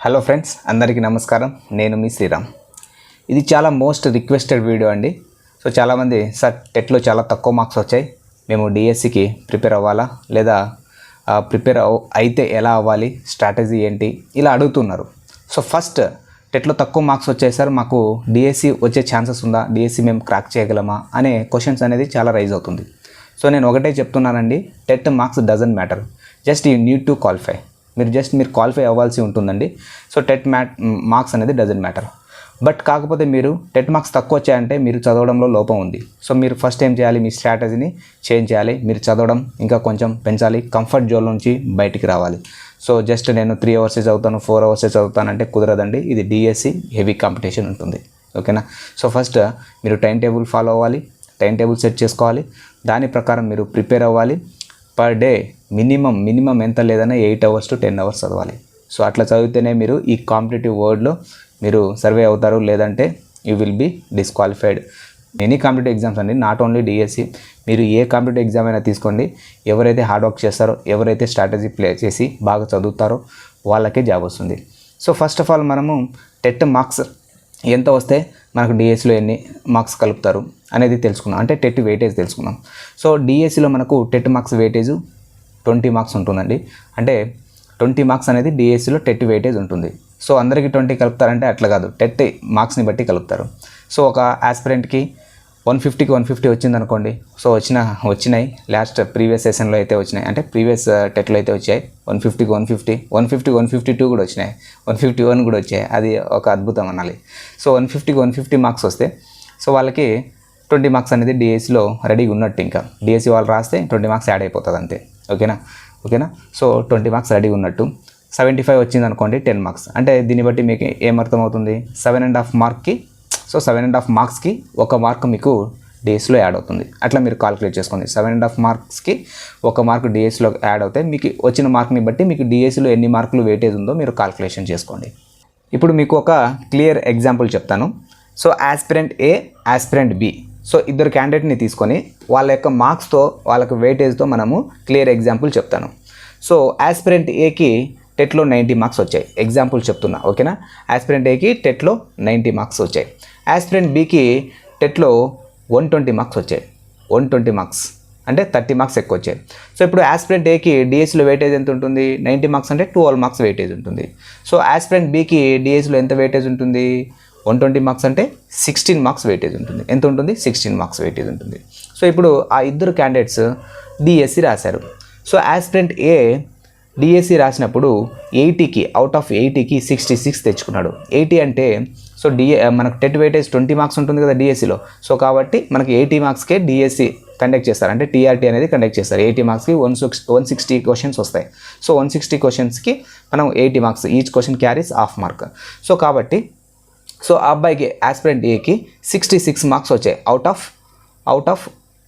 Hello friends, అందరికీ నమస్కారం. నేను మీ శ్రీరామ్. ఇది చాలా మోస్ట్ రిక్వెస్టెడ్ వీడియో అండి. సో చాలామంది సార్ టెట్లో చాలా తక్కువ మార్క్స్ వచ్చాయి, మేము డిఎస్సికి ప్రిపేర్ అవ్వాలా లేదా ప్రిపేర్ అయితే ఎలా అవ్వాలి, స్ట్రాటజీ ఏంటి, ఇలా అడుగుతున్నారు. సో ఫస్ట్ టెట్లో తక్కువ మార్క్స్ వచ్చాయి సార్, మాకు డిఎస్సి వచ్చే ఛాన్సెస్ ఉందా, డిఎస్సి మేము క్రాక్ చేయగలమా అనే క్వశ్చన్స్ అనేది చాలా రైజ్ అవుతుంది. సో నేను ఒకటే చెప్తున్నానండి, TET marks doesn't matter, just you need to qualify. మీరు క్వాలిఫై అవ్వాల్సి ఉంటుందండి. సో టెట్ మార్క్స్ అనేది డజంట్ మ్యాటర్. బట్ కాకపోతే మీరు టెట్ మార్క్స్ తక్కువ వచ్చాయంటే మీరు చదవడంలో లోపం ఉంది. సో మీరు ఫస్ట్ ఏం చేయాలి, మీ స్ట్రాటజీని చేంజ్ చేయాలి. మీరు చదవడం ఇంకా కొంచెం పెంచాలి, కంఫర్ట్ జోన్ నుంచి బయటికి రావాలి. సో జస్ట్ నేను 3 hours చదువుతాను, 4 hours చదువుతానంటే కుదరదండి. ఇది డిఎస్సి హెవీ కాంపిటీషన్ ఉంటుంది, ఓకేనా. సో ఫస్ట్ మీరు టైం టేబుల్ ఫాలో అవ్వాలి, టైం టేబుల్ సెట్ చేసుకోవాలి, దాని ప్రకారం మీరు ప్రిపేర్ అవ్వాలి. పర్ డే మినిమం ఎంత లేదన్నా 8 hours to 10 hours చదవాలి. సో అట్లా చదివితేనే మీరు ఈ కాంపిటేటివ్ వరల్డ్లో మీరు సర్వే అవుతారు, లేదంటే you will be disqualified. Any competitive exams అండి, నాట్ ఓన్లీ డిఎస్సి. మీరు ఏ కాంపిటేటివ్ ఎగ్జామ్ అయినా తీసుకోండి, ఎవరైతే హార్డ్ వర్క్ చేస్తారో, ఎవరైతే స్ట్రాటజీ ప్లే చేసి బాగా చదువుతారో వాళ్ళకే జాబ్ వస్తుంది. సో ఫస్ట్ ఆఫ్ ఆల్ మనము టెట్ మార్క్స్ ఎంత వస్తే మనకు డిఎస్సిలో ఎన్ని మార్క్స్ కలుపుతారు అనేది తెలుసుకున్నాం, అంటే టెట్ వెయిటేజ్ తెలుసుకున్నాం. సో డిఎస్సిలో మనకు టెట్ మార్క్స్ వెయిటేజ్ 20 marks ఉంటుందండి. అంటే 20 marks అనేది డిఎస్సిలో టెట్ వెయిటేజ్ ఉంటుంది. సో అందరికీ 20 కలుపుతారంటే అట్లా కాదు, టెట్ మార్క్స్ని బట్టి కలుపుతారు. సో ఒక ఆస్పిరెంట్కి 150కి 150 వచ్చింది అనుకోండి. సో వచ్చినాయి లాస్ట్ ప్రీవియస్ సెషన్లో అయితే వచ్చినాయి, అంటే ప్రీవియస్ టెట్లో అయితే వచ్చాయి 150కి 152 కూడా వచ్చినాయి, 151 కూడా వచ్చాయి. అది ఒక అద్భుతం అనాలి. సో 150కి 150 మార్క్స్ వస్తే సో వాళ్ళకి 20 marks అనేది డిఎస్సిలో రెడీగా ఉన్నట్టు. ఇంకా డిఎస్సి వాళ్ళు రాస్తే 20 marks యాడ్ అయిపోతుంది అంతే, ఓకేనా. సో 20 marks రెడీగా ఉన్నట్టు. 75 వచ్చింది అనుకోండి, 10 marks. అంటే దీన్ని బట్టి మీకు ఏమర్థమవుతుంది, 7.5 మార్క్కి, సో 7.5 మార్క్స్కి 1 మార్క్ మీకు డిఎస్సిలో యాడ్ అవుతుంది. అట్లా మీరు కాల్కులేట్ చేసుకోండి. 7.5 మార్క్స్కి 1 మార్క్ డిఎస్సిలో యాడ్ అవుతాయి. మీకు వచ్చిన మార్క్ని బట్టి మీకు డిఎస్సిలో ఎన్ని మార్కులు వెయిటేజ్ ఉందో మీరు కాల్కులేషన్ చేసుకోండి. ఇప్పుడు మీకు ఒక క్లియర్ ఎగ్జాంపుల్ చెప్తాను. సో ఆస్పిరెంట్ ఏ, ఆస్పిరెంట్ బి, సో ఇద్దరు క్యాండిడేట్ని తీసుకొని వాళ్ళ యొక్క మార్క్స్తో, వాళ్ళకి వెయిటేజ్తో మనము క్లియర్ ఎగ్జాంపుల్ చెప్తాను. సో ఆస్పిరెంట్ ఏకి టెట్లో 90 marks వచ్చాయి, ఎగ్జాంపుల్ చెప్తున్నా, ఓకేనా. ఆస్పిరెంట్ ఏకి టెట్లో 90 marks వచ్చాయి. ఆస్పిరెంట్ బికి టెట్లో 120 marks వచ్చాయి. 120 marks అంటే 30 marks ఎక్కువ వచ్చాయి. సో ఇప్పుడు ఆస్పిరెంట్ ఏకి డిఎస్సిలో వెయిటేజ్ ఎంత ఉంటుంది, 90 marks అంటే 12 marks వెయిటేజ్ ఉంటుంది. సో ఆస్పిరెంట్ బికి డిఎస్సిలో ఎంత వెయిటేజ్ ఉంటుంది, 120 marks అంటే 16 marks వెయిటేజ్ ఉంటుంది. ఎంత ఉంటుంది, 16 marks వెయిటేజ్ ఉంటుంది. సో ఇప్పుడు ఆ ఇద్దరు క్యాండిడేట్స్ డిఎస్సి రాశారు. సో ఆస్పిరెంట్ ఏ డిఎస్సి రాసినప్పుడు 80కి అవుట్ ఆఫ్ 80కి 66 తెచ్చుకున్నాడు. 80 అంటే సో మనకు టెట్ వెయిటేజ్ 20 marks ఉంటుంది కదా డిఎస్సిలో. సో కాబట్టి మనకి 80 marksకే డిఎస్సి కండక్ట్ చేస్తారు, అంటే టీఆర్టీ అనేది కండక్ట్ చేస్తారు. 80 marksకి 160 questions వస్తాయి. సో 160 questionsకి మనం 80 marks, each question carries half mark. So కాబట్టి సో ఆ అబ్బాయికి ఆస్పిరెంట్ ఏకి 66 marks వచ్చాయి అవుట్ ఆఫ్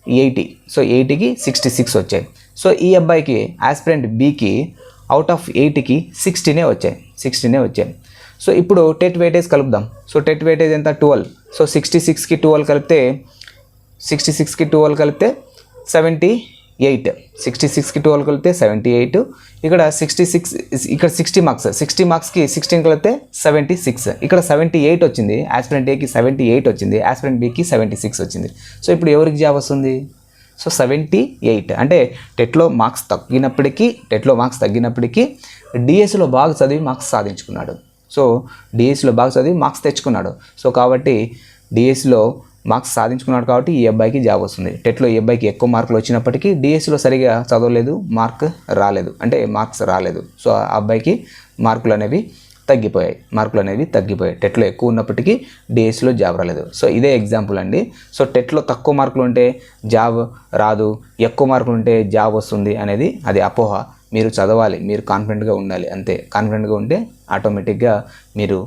80. సో 80కి 66 వచ్చాయి. సో ఈ అబ్బాయికి ఆస్పిరెంట్ బికి అవుట్ ఆఫ్ 80కి 16 వచ్చాయి. సో ఇప్పుడు టెట్ వెయిటేజ్ కలుపుదాం. సో టెట్ వెయిటేజ్ ఎంత, 12. సో 66కి 12 కలిపితే 78. 66కి 12 కలిపితే 78. ఇక్కడ 66, ఇక్కడ 60 marks, 60 marksకి 16 కలిపితే 76. ఇక్కడ 78 వచ్చింది, ఆస్పిరెంట్ ఏకి 78 వచ్చింది, ఆస్పిరెంట్ బికి 76 వచ్చింది. సో ఇప్పుడు ఎవరికి జాబ్ వస్తుంది, సో 78. అంటే టెట్లో మార్క్స్ తగ్గినప్పటికీ డిఎస్సిలో బాగా చదివి మార్క్స్ సాధించుకున్నాడు. సో డిఎస్సిలో బాగా చదివి మార్క్స్ తెచ్చుకున్నాడు. సో కాబట్టి డిఎస్సిలో మార్క్స్ సాధించుకున్నాడు కాబట్టి ఈ అబ్బాయికి జాబ్ వస్తుంది. టెట్లో ఈ అబ్బాయికి ఎక్కువ మార్కులు వచ్చినప్పటికీ డిఎస్సిలో సరిగా చదవలేదు, మార్క్స్ రాలేదు. సో ఆ అబ్బాయికి మార్కులు అనేవి తగ్గిపోయాయి. టెట్లో ఎక్కువ ఉన్నప్పటికీ డిఎస్సిలో జాబ్ రాలేదు. సో ఇదే ఎగ్జాంపుల్ అండి. సో టెట్లో తక్కువ మార్కులు ఉంటే జాబ్ రాదు, ఎక్కువ మార్కులు ఉంటే జాబ్ వస్తుంది అనేది అది అపోహ. మీరు చదవాలి, మీరు కాన్ఫిడెంట్గా ఉండాలి, అంతే. కాన్ఫిడెంట్గా ఉంటే ఆటోమేటిక్గా మీరు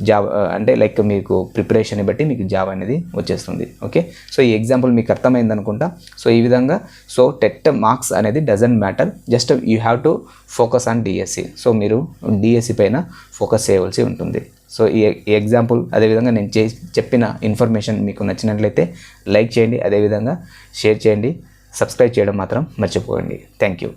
జాబ్ అంటే లైక్ మీకు ప్రిపరేషన్ బట్టి మీకు జాబ్ అనేది వచ్చేస్తుంది, ఓకే. సో ఈ ఎగ్జాంపుల్ మీకు అర్థమైంది అనుకుంటా. సో ఈ విధంగా సో టెట్ మార్క్స్ అనేది doesn't matter, just you have to focus on DSC. So మీరు డిఎస్సి పైన ఫోకస్ చేయవలసి ఉంటుంది. సో ఈ ఎగ్జాంపుల్ అదేవిధంగా నేను చెప్పిన ఇన్ఫర్మేషన్ మీకు నచ్చినట్లయితే లైక్ చేయండి, అదేవిధంగా షేర్ చేయండి, సబ్స్క్రైబ్ చేయడం మాత్రం మర్చిపోకండి. Thank you.